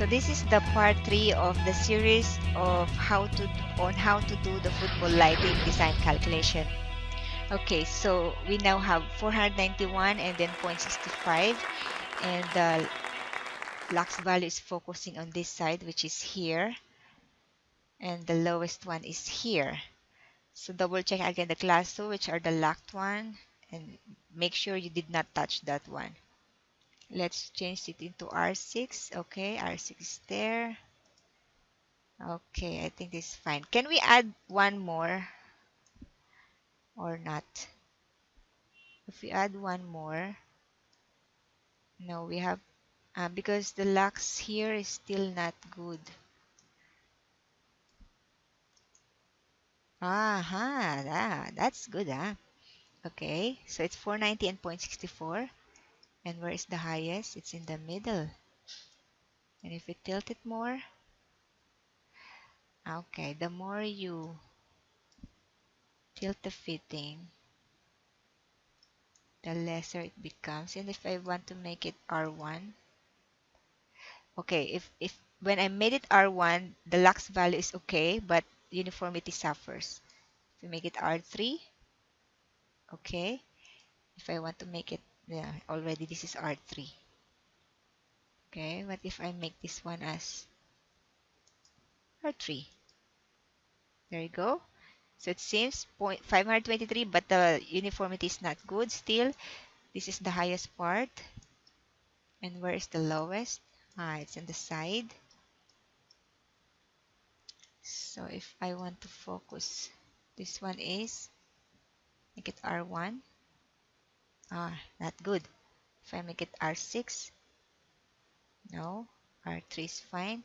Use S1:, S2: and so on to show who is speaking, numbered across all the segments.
S1: So this is the part 3 of the series of how to do the football lighting design calculation. Okay, so we now have 491 and then 0.65, and the lux value is focusing on this side, which is here, and the lowest one is here. So double check again the class 2, which are the locked one, and make sure you did not touch that one. Let's change it into R6. Okay, R6 is there. Okay, I think this is fine. Can we add one more or not? If we add one more, no, we have, because the lux here is still not good. That's good, huh? Okay, so it's 490 and 0.64. And where is the highest? It's in the middle. And if we tilt it more, okay, the more you tilt the fitting, the lesser it becomes. And if I want to make it R1, okay, if when I made it R1, the lux value is okay, but uniformity suffers. If we make it R3, okay. If I want to make it, yeah, already this is R3. Okay, what if I make this one as R3? There you go. So it seems 523, but the uniformity is not good still. This is the highest part. And where is the lowest? It's on the side. So if I want to focus, this one is, make it R1. Not good. If I make it R6, no, R3 is fine.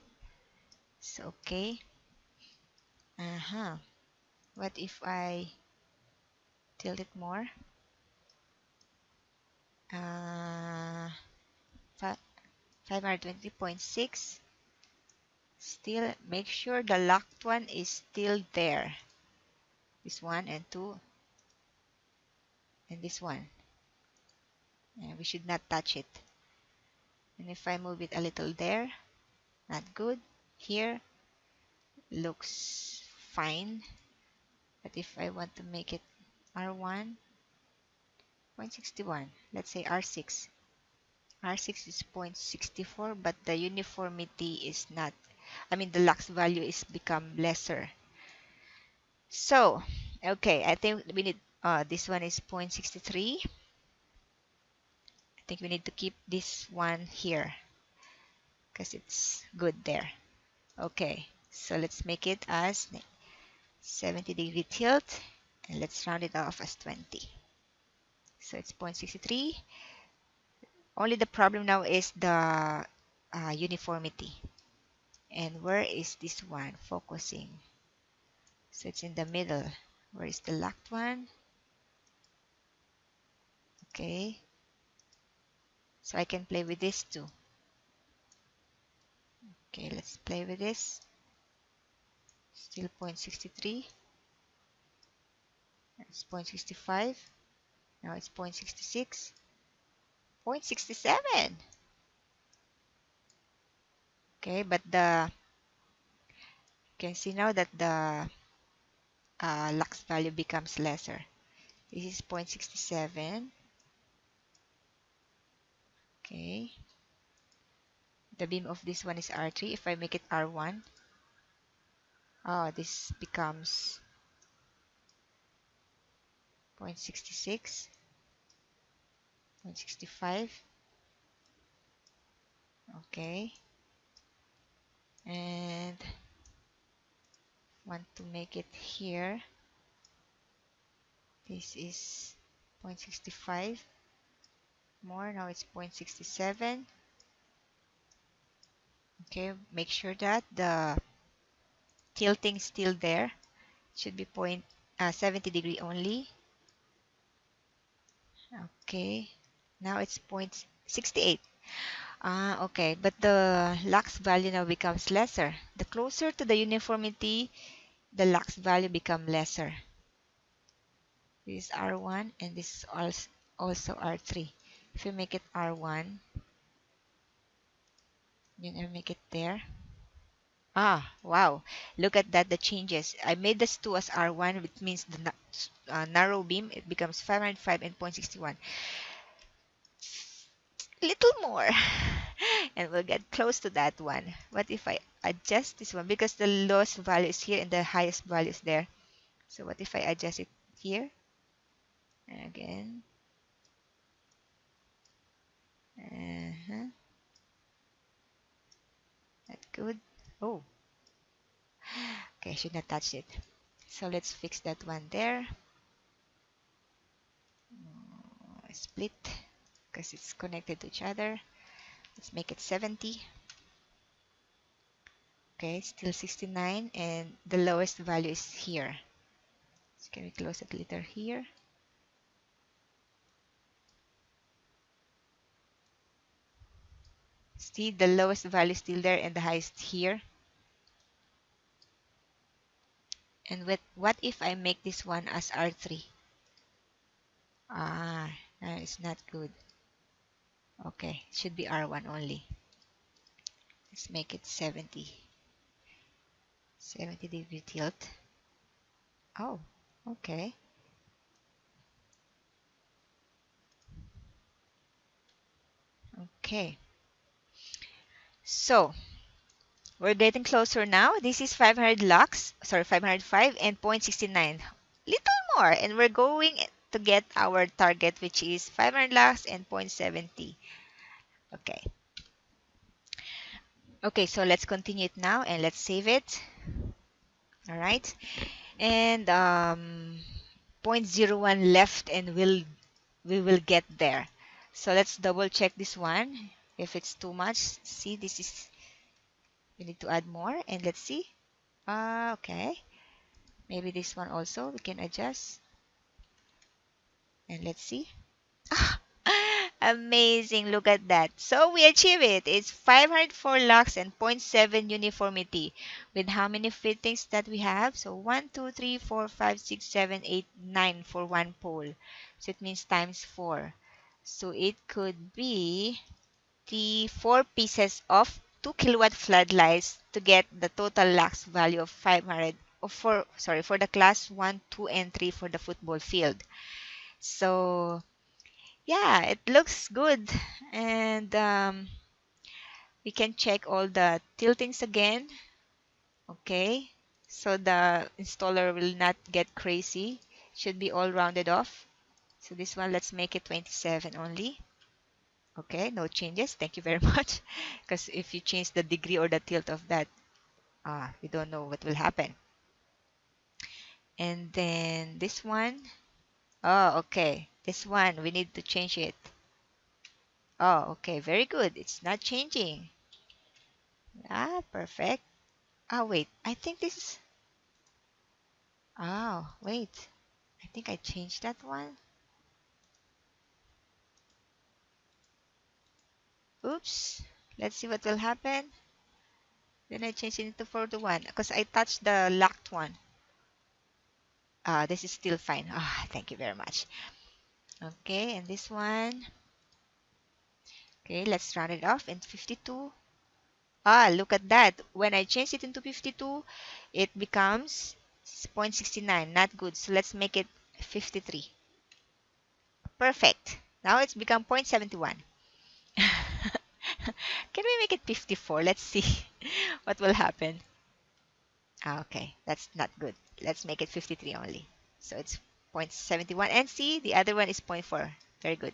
S1: So okay. What if I tilt it more? 520.6. Still, make sure the locked one is still there. This one and 2, and this one. And we should not touch it. And if I move it a little there, not good. Here, looks fine. But if I want to make it R1, 0.61, let's say R6. R6 is 0.64, but the uniformity is not, the lux value is become lesser. So, okay, I think we need, this one is 0.63. I think we need to keep this one here because it's good there. Okay, so let's make it as 70-degree tilt, and let's round it off as 20. So it's 0.63. Only the problem now is the uniformity. And where is this one focusing? So it's in the middle. Where is the locked one? Okay. So I can play with this too. Okay, let's play with this. Still 0.63. It's 0.65. Now it's 0.66. 0.67. Okay, but you can see now that the lux value becomes lesser. This is 0.67. Okay. The beam of this one is R3. If I make it R1, this becomes 0.66, 0.65. Okay. And want to make it here. This is 0.65. More, now it's 0.67. Okay, make sure that the tilting is still there. It should be 70-degree only. Okay, now it's 0.68. Okay, but the lux value now becomes lesser. The closer to the uniformity, the lux value become lesser. This is R1 and this is also R3. If you make it R1, You know, make it there. Ah, wow. Look at that, the changes. I made this 2 as R1, which means the narrow beam. It becomes 505 and 0.61. Little more. And we'll get close to that one. What if I adjust this one? Because the lowest value is here and the highest value is there. So what if I adjust it here? And again. Uh-huh. That's good. Oh, okay, I should not touch it. So let's fix that one there. Split because it's connected to each other. Let's make it 70. Okay, still 69 and the lowest value is here. So can we close it later here? See, the lowest value is still there and the highest here. And what if I make this one as R3? Ah, no, it's not good. Okay, it should be R1 only. Let's make it 70. 70 degree tilt. Oh, okay. Okay. So, we're getting closer now. This is 500 lux, sorry, 505 and 0.69. Little more, and we're going to get our target, which is 500 lux and 0.70. Okay. Okay, so let's continue it now and let's save it. All right. And zero point 0.01 left and we will get there. So let's double check this one. If it's too much, see this is, we need to add more and let's see. Okay. Maybe this one also we can adjust. And let's see. Amazing. Look at that. So we achieve it. It's 504 lux and zero point 0.7 uniformity. With how many fittings that we have? So 1, 2, 3, 4, 5, 6, 7, 8, 9 for one pole. So it means times 4. So it could be the 4 pieces of 2 kilowatt floodlights to get the total lux value of 500 for the class 1, 2, and 3 for the football field. So yeah, it looks good. And we can check all the tiltings again. Okay. So the installer will not get crazy. Should be all rounded off. So this one, let's make it 27 only. Okay, no changes. Thank you very much. Because if you change the degree or the tilt of that, we don't know what will happen. And then this one. Oh, okay. This one, we need to change it. Oh, okay. Very good. It's not changing. Ah, perfect. Wait. I think this is... Oh, wait. I think I changed that one. Oops. Let's see what will happen. Then I changed it into 4 to 1 because I touched the locked one. This is still fine. Thank you very much. Okay, and this one. Okay, let's round it off in 52. Look at that. When I change it into 52, it becomes 0.69. Not good. So let's make it 53. Perfect. Now it's become 0.71. Can we make it 54? Let's see what will happen. Okay, that's not good. Let's make it 53 only. So it's 0.71. And see, the other one is 0.4. Very good.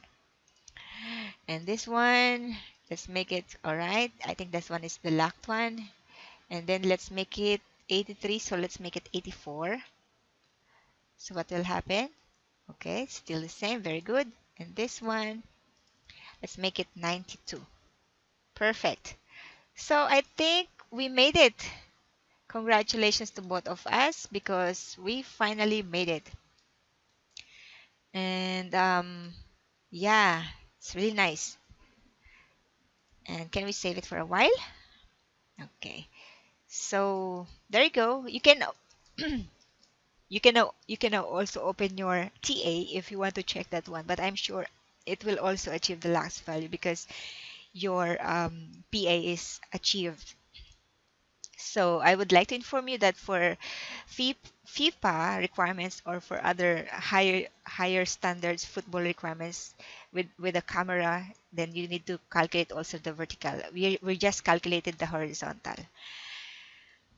S1: And this one, let's make it, all right. I think this one is the locked one. And then let's make it 83. So let's make it 84. So what will happen? Okay, still the same. Very good. And this one, let's make it 92. Perfect. So I think we made it. Congratulations to both of us because we finally made it. And yeah, it's really nice. And can we save it for a while? Okay. So there you go. You can you can also open your TA if you want to check that one. But I'm sure it will also achieve the last value because your PA is achieved. So I would like to inform you that for FIFA requirements or for other higher standards football requirements with a camera, then you need to calculate also the vertical. We just calculated the horizontal.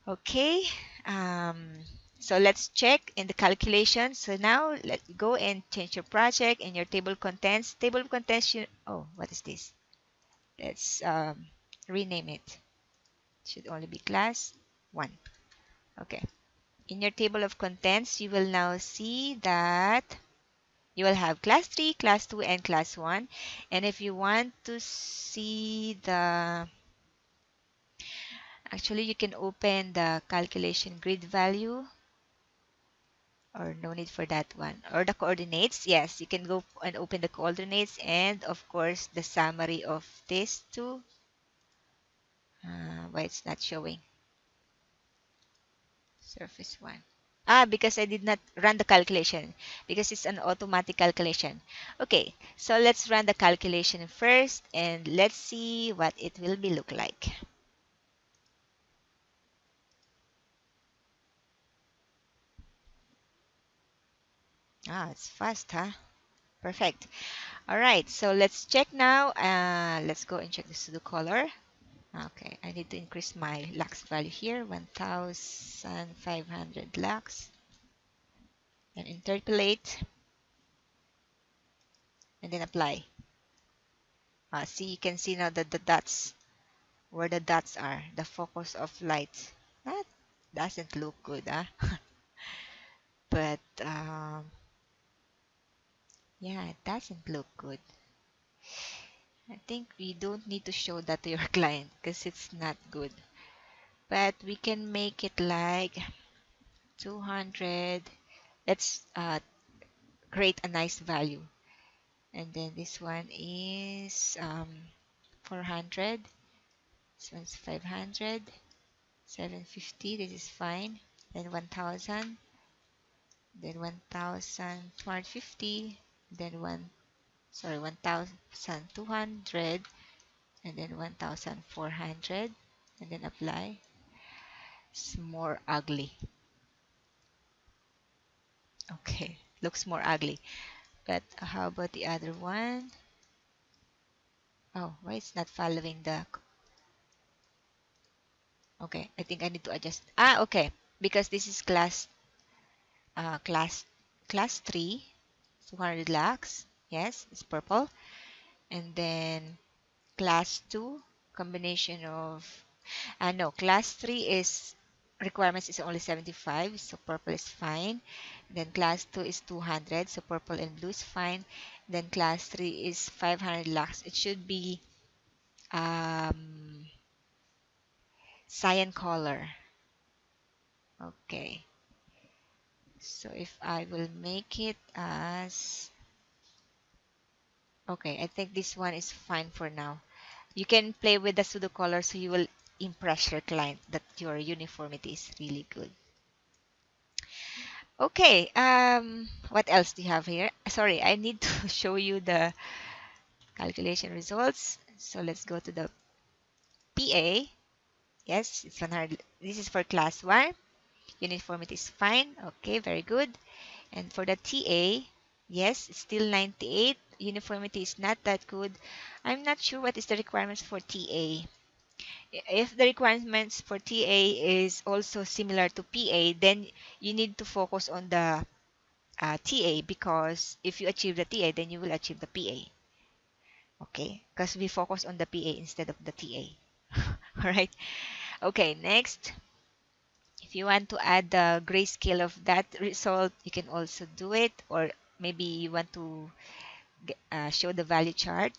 S1: Okay. Um, so let's check in the calculation. So now let's go and change your project and your table of contents. Table of contents. Oh, what is this? Let's rename it. Should only be class 1. Okay. In your table of contents, you will now see that you will have class 3, class 2, and class 1. And if you want to see the, actually you can open the calculation grid value, or no need for that one. Or the coordinates, yes, you can go and open the coordinates and of course the summary of this too. Why it's not showing? Surface 1. Because I did not run the calculation because it's an automatic calculation. Okay, so let's run the calculation first and let's see what it will be look like. It's fast, huh? Perfect. All right, so let's check now. Let's go and check the pseudo color. Okay, I need to increase my lux value here, 1500 lux, and interpolate, and then apply. See, you can see now that the dots, where the dots are, the focus of light. That doesn't look good, huh? But yeah, it doesn't look good. I think we don't need to show that to your client because it's not good. But we can make it like 200. Let's create a nice value. And then this one is 400. This one's 500. 750. This is fine. Then 1000. Then 1250. Then 1200. And then 1400. And then apply. It's more ugly. Okay, looks more ugly. But how about the other one? Oh, why it's not following the... Okay, I think I need to adjust. Okay, because this is class uh, class class 3, 200 lux. Yes, it's purple. And then class 2, combination of... no, class 3 is requirements is only 75, so purple is fine. Then class 2 is 200, so purple and blue is fine. Then class 3 is 500 lux. It should be cyan color. Okay. So if I will make it as... Okay, I think this one is fine for now. You can play with the pseudo color so you will impress your client that your uniformity is really good. Okay, what else do you have here? Sorry, I need to show you the calculation results. So let's go to the PA. Yes, it's 100. This is for class 1. Uniformity is fine. Okay, very good. And for the TA, yes, it's still 98. Uniformity is not that good. I'm not sure what is the requirements for TA. If the requirements for TA is also similar to PA, then you need to focus on the TA, because if you achieve the TA, then you will achieve the PA. Okay, because we focus on the PA instead of the TA. All right. Okay, next. If you want to add the grayscale of that result, you can also do it. Or maybe you want to show the value chart.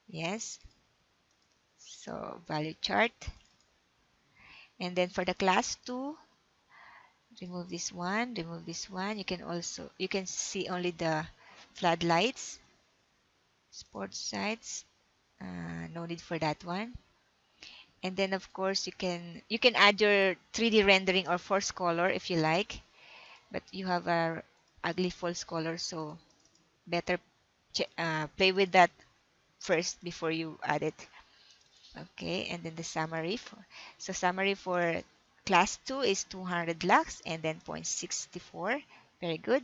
S1: Yes. So value chart. And then for the class 2, remove this one, remove this one. You can see only the floodlights, sports sites. No need for that one. And then of course you can add your 3D rendering or force color if you like, but you have a ugly false color, so better play with that first before you add it. Okay, and then the summary. So summary for class 2 is 200 lux and then 0.64. Very good.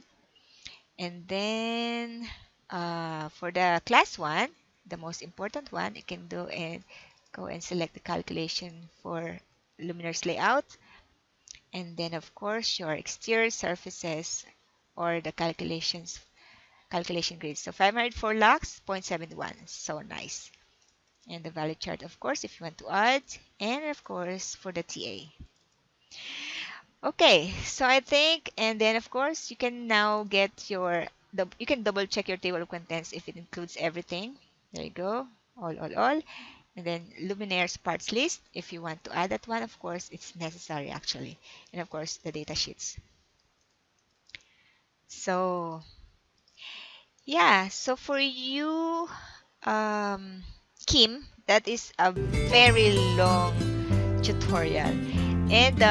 S1: And then for the class 1, the most important one, you can do and go and select the calculation for luminaires layout. And then of course your exterior surfaces or the calculation grid. So 504 lux, 0.71. So nice. And the value chart, of course, if you want to add, and of course for the TA. Okay, so I think, and then of course you can now get you can double check your table of contents if it includes everything. There you go, all. And then luminaires parts list, if you want to add that one, of course, it's necessary actually. And of course, the data sheets. So yeah, so for you, Kim, that is a very long tutorial. And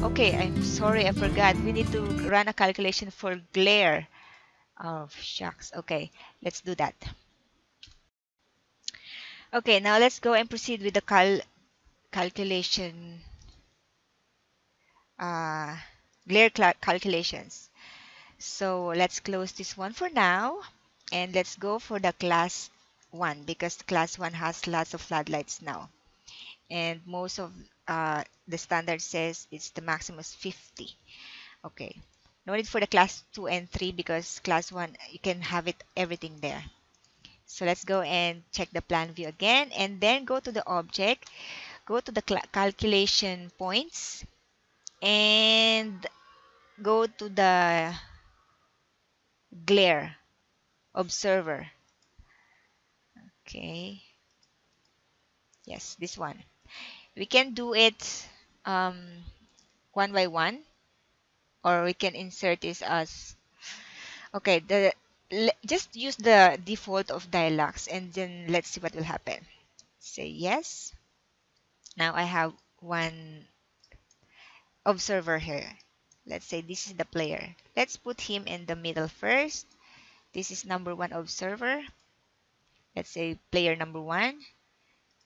S1: okay, I'm sorry, I forgot. We need to run a calculation for glare. Oh, shucks. Okay, let's do that. Okay, now let's go and proceed with the calculation, uh, calculations. So let's close this one for now, and let's go for the class 1 because class 1 has lots of floodlights now. And most of the standard says it's the maximum is 50. Okay. No need for the class 2 and 3 because class 1, you can have it everything there. So let's go and check the plan view again and then go to the object, go to the calculation points and go to the glare observer. Okay. Yes, this one. We can do it um, one by one or we can insert this as okay, just use the default of Dialux and then let's see what will happen. Say yes. Now I have one observer here. Let's say this is the player. Let's put him in the middle first. This is number 1 observer. Let's say player number 1.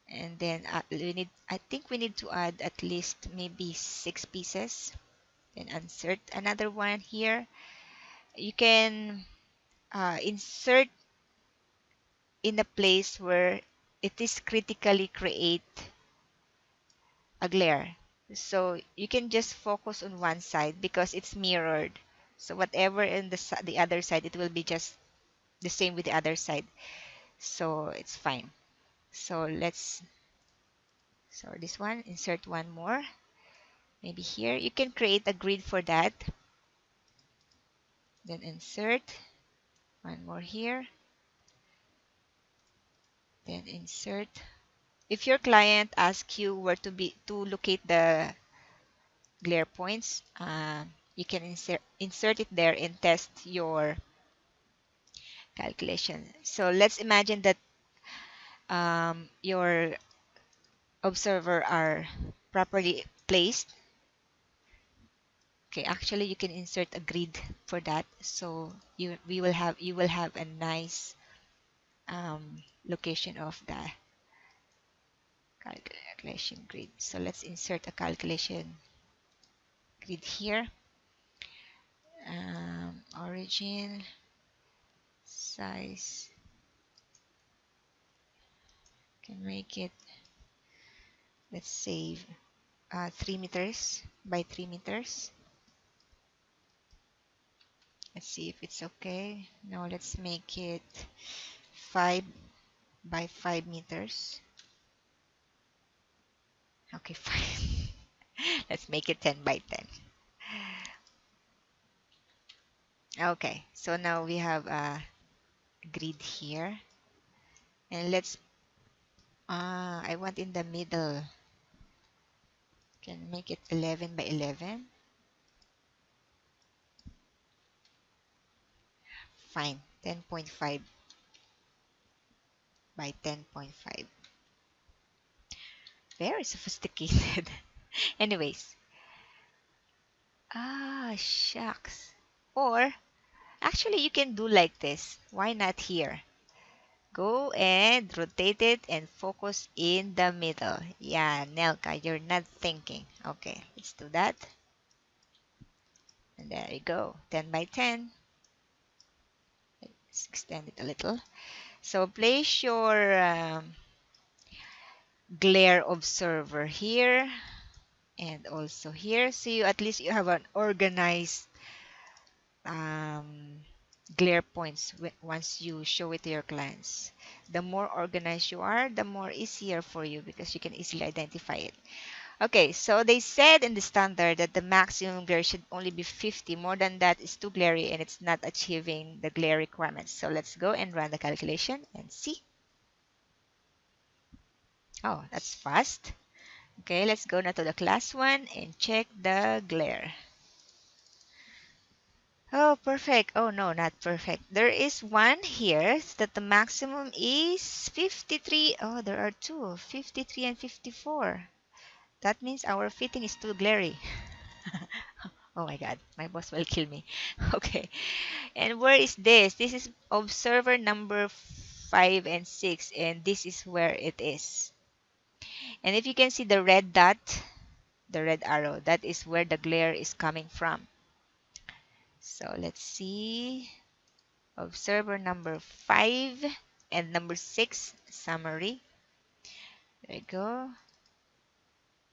S1: And then I think we need to add at least maybe 6 pieces. Then insert another one here. You can insert in a place where it is critically create a glare. So you can just focus on one side because it's mirrored. So whatever in the other side, it will be just the same with the other side. So it's fine. So this one, insert one more. Maybe here. You can create a grid for that. Then insert one more here. Then insert. If your client asks you where to locate the glare points, you can insert it there and test your calculation. So let's imagine that your observer are properly placed. Okay, actually you can insert a grid for that. So you will have a nice location of the calculation grid. So let's insert a calculation grid here. Origin, size, can make it, let's say 3 meters by 3 meters. Let's see if it's okay. Now let's make it 5 by 5 meters. Okay, fine. Let's make it 10 by 10. Okay, so now we have a grid here. And let's, I want in the middle. Can make it 11 by 11. Fine, 10.5 by 10.5. Very sophisticated. Anyways. Shucks. Or, actually, you can do like this. Why not here? Go and rotate it and focus in the middle. Yeah, Nelka, you're not thinking. Okay, let's do that. And there you go, 10 by 10. Let's extend it a little. So place your glare observer here and also here. So you at least you have an organized um, glare points once you show it to your clients. The more organized you are, the more easier for you because you can easily identify it. Okay, so they said in the standard that the maximum glare should only be 50. More than that is too glary and it's not achieving the glare requirements. So let's go and run the calculation and see. Oh, that's fast. Okay, let's go now to the class 1 and check the glare. Oh, perfect. Oh, no, not perfect. There is one here that the maximum is 53. Oh, there are two, 53 and 54. That means our fitting is too glary. Oh my God, my boss will kill me. Okay, and where is this? This is observer number 5 and 6, and this is where it is. And if you can see the red dot, the red arrow, that is where the glare is coming from. So let's see. Observer number 5 and number 6 summary. There you go.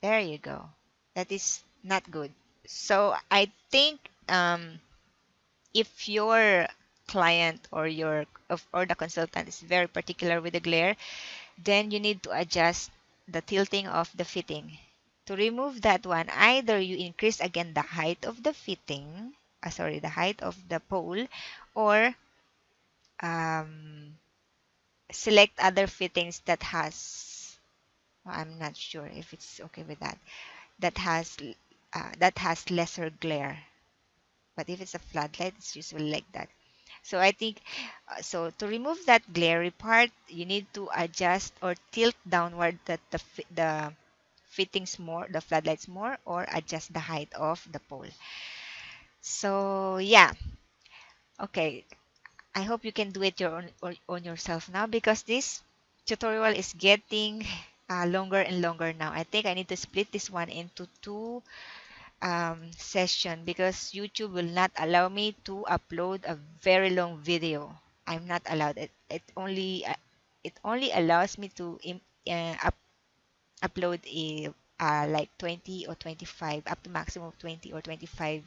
S1: There you go. That is not good. So I think if your client or or the consultant is very particular with the glare, then you need to adjust the tilting of the fitting. To remove that one, either you increase again the height of the fitting, the height of the pole, or um, select other fittings that has, well, I'm not sure if it's okay with that, that has lesser glare. But if it's a floodlight, it's usually like that. So I think, so to remove that glary part, you need to adjust or tilt downward the fittings more, the floodlights more, or adjust the height of the pole. So yeah, okay. I hope you can do it on yourself now because this tutorial is getting longer and longer now. I think I need to split this one into two session because YouTube will not allow me to upload a very long video. I'm not allowed. It only allows me to upload a like 20 or 25 up to maximum of 20 or 25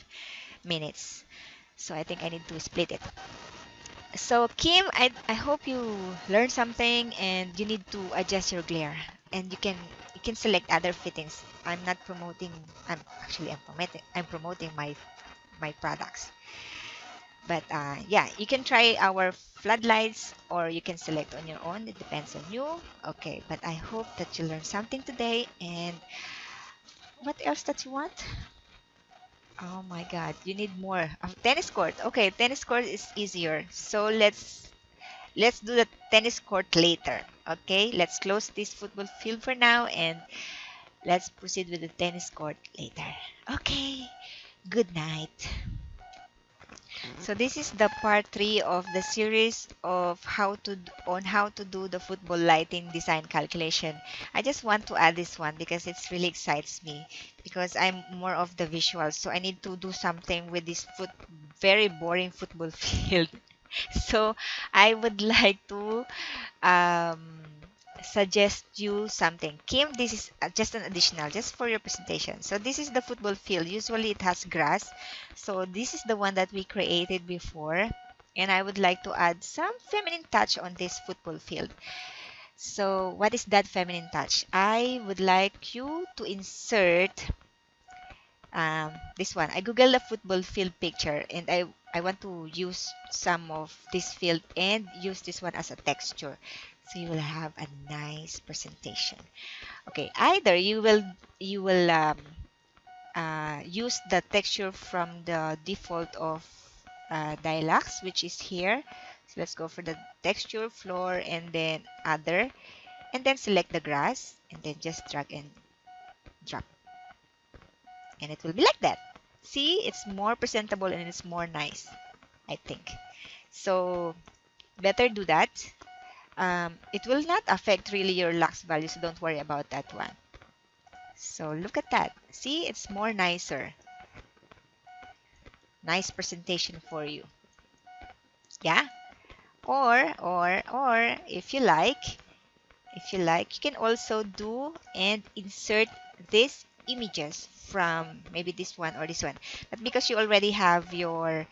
S1: minutes. So I think I need to split it. So Kim, I hope you learned something and you need to adjust your glare and you can select other fittings. I'm not promoting I'm promoting my products. But yeah, you can try our floodlights or you can select on your own. It depends on you. Okay, but I hope that you learned something today. And what else that you want? Oh my God, you need more. Tennis court. Okay, tennis court is easier. So let's do the tennis court later. Okay, let's close this football field for now and let's proceed with the tennis court later. Okay, good night. So this is the part 3 of the series of how to do the football lighting design calculation. I just want to add this one because it really excites me because I'm more of the visual, so I need to do something with this very boring football field. So I would like to um, suggest you something. Kim, this is just an additional, just for your presentation. So this is the football field. Usually it has grass. So this is the one that we created before. And I would like to add some feminine touch on this football field. So what is that feminine touch? I would like you to insert this one. I googled the football field picture and I want to use some of this field and use this one as a texture. So you will have a nice presentation. Okay, either you will use the texture from the default of Dialux, which is here. So let's go for the texture, floor, and then other, and then select the grass, and then just drag and drop. And it will be like that. See, it's more presentable and it's more nice, I think. So better do that. it will not affect really your lux value, so don't worry about that one. So look at that. See, it's more nicer. Nice presentation for you. Yeah? Or if you like, you can also do and insert these images from maybe this one or this one. But because you already have your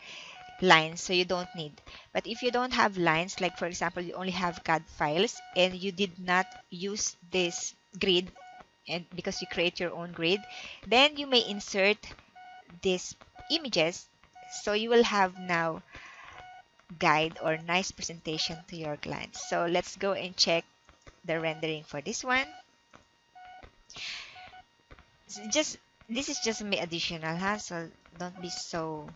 S1: lines, so you don't need. But if you don't have lines, like for example, you only have CAD files and you did not use this grid, and because you create your own grid, then you may insert these images, so you will have now guide or nice presentation to your clients. So let's go and check the rendering for this one. Just this is just me additional, huh? So don't be so,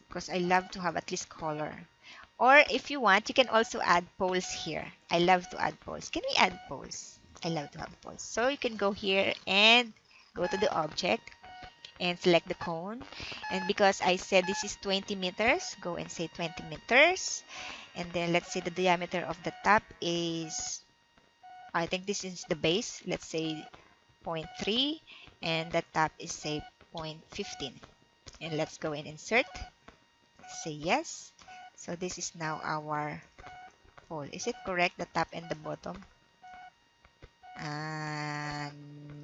S1: because I love to have at least color. Or if you want, you can also add polls here. I love to add polls. Can we add polls? I love to have polls. So you can go here and go to the object and select the cone. And because I said this is 20 meters, go and say 20 meters. And then let's say the diameter of the top is, I think this is the base, let's say 0.3, and the top is say 0.15. And let's go and insert. Say yes. So this is now our pole. Is it correct, the top and the bottom?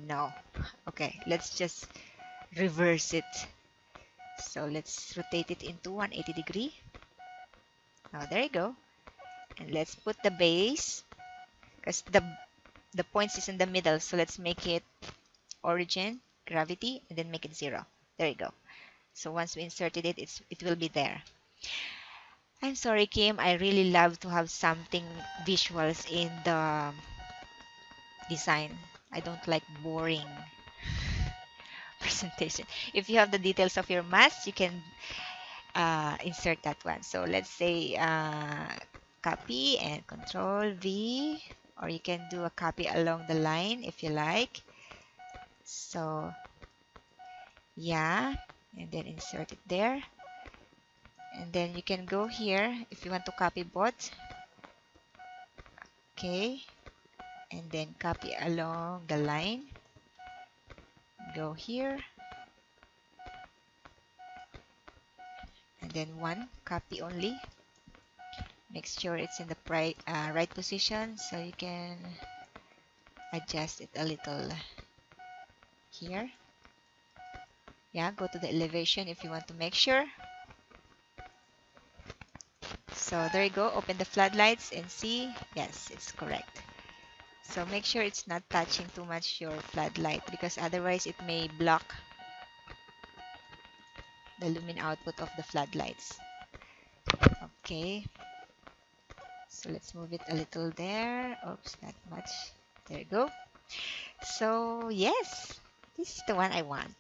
S1: No. Okay, let's just reverse it. So let's rotate it into 180 degree. Now there you go. And let's put the base, because the points is in the middle. So let's make it origin, gravity, and then make it 0. There you go. So once we inserted it, it will be there. I'm sorry, Kim. I really love to have something visuals in the design. I don't like boring presentation. If you have the details of your mask, you can insert that one. So let's say copy and control V, or you can do a copy along the line if you like. So yeah, and then insert it there. And then you can go here if you want to copy both. Okay, and then copy along the line. Go here. And then one copy only. Make sure it's in the right position, so you can adjust it a little here. Yeah, go to the elevation if you want to make sure. So there you go. Open the floodlights and see. Yes, it's correct. So make sure it's not touching too much your floodlight, because otherwise it may block the lumen output of the floodlights. Okay. So let's move it a little there. Oops, not much. There you go. So yes, this is the one I want.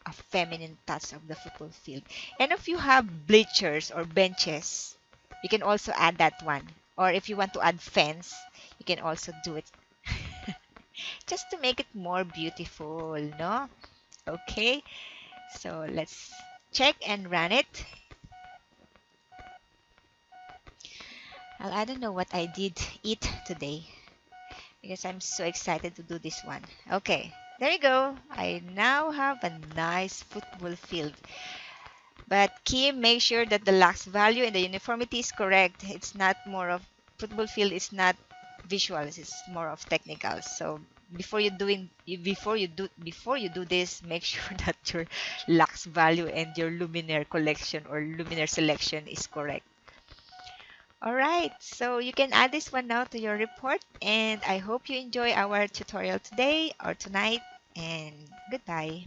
S1: A feminine touch of the football field. And if you have bleachers or benches, you can also add that one. Or if you want to add fence, you can also do it. Just to make it more beautiful, no? Okay. So let's check and run it. Well, I don't know what I did eat today, because I'm so excited to do this one. Okay, there you go. I now have a nice football field. But Kim, make sure that the lux value and the uniformity is correct. It's not more of, football field is not visual, it's more of technical. So before you do this, make sure that your lux value and your luminaire collection or luminaire selection is correct. Alright, so you can add this one now to your report, and I hope you enjoy our tutorial today or tonight, and goodbye.